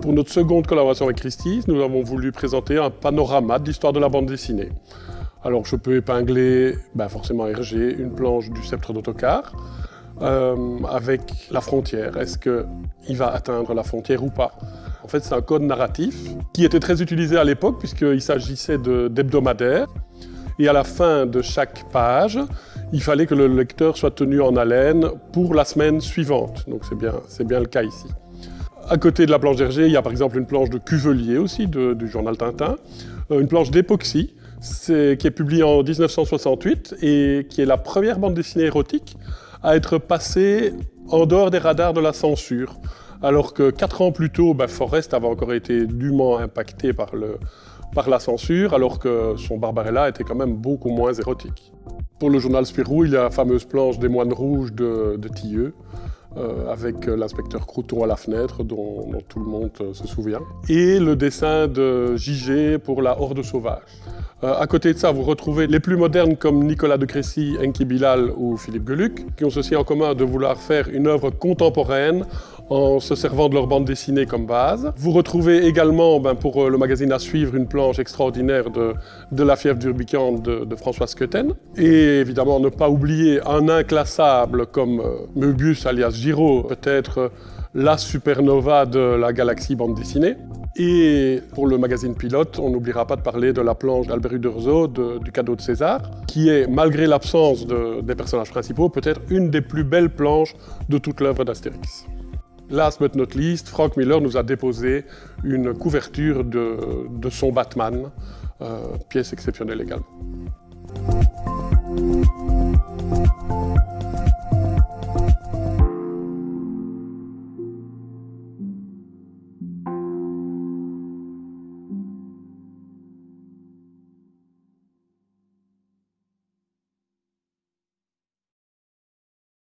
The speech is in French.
Pour notre seconde collaboration avec Christie's, nous avons voulu présenter un panorama de l'histoire de la bande dessinée. Alors je peux épingler forcément Hergé, une planche du Sceptre d'autocar, avec la frontière. Est-ce qu'il va atteindre la frontière ou pas? En fait, c'est un code narratif qui était très utilisé à l'époque puisqu'il s'agissait d'hebdomadaires. Et à la fin de chaque page, il fallait que le lecteur soit tenu en haleine pour la semaine suivante. Donc c'est bien le cas ici. À côté de la planche d'Hergé, il y a par exemple une planche de Cuvelier aussi, du journal Tintin, une planche d'Epoxy, qui est publiée en 1968 et qui est la première bande dessinée érotique à être passée en dehors des radars de la censure. Alors que 4 ans plus tôt, Forrest avait encore été dûment impacté par la censure, alors que son Barbarella était quand même beaucoup moins érotique. Pour le journal Spirou, il y a la fameuse planche des moines rouges de Tilleux, avec l'inspecteur Crouton à la fenêtre, dont tout le monde se souvient. Et le dessin de Gigé pour la Horde sauvage. À côté de ça, vous retrouvez les plus modernes comme Nicolas de Crécy, Enki Bilal ou Philippe Geluck, qui ont ceci en commun de vouloir faire une œuvre contemporaine en se servant de leur bande dessinée comme base. Vous retrouvez également, pour le magazine à suivre, une planche extraordinaire de La fièvre d'Urbicane de Françoise Queuten. Et évidemment, ne pas oublier un inclassable comme Möbius alias Giraud, peut-être la supernova de la galaxie bande dessinée. Et pour le magazine Pilote, on n'oubliera pas de parler de la planche d'Albert Uderzo du cadeau de César, qui est, malgré l'absence des personnages principaux, peut-être une des plus belles planches de toute l'œuvre d'Astérix. Last but not least, Frank Miller nous a déposé une couverture de son Batman, pièce exceptionnelle également.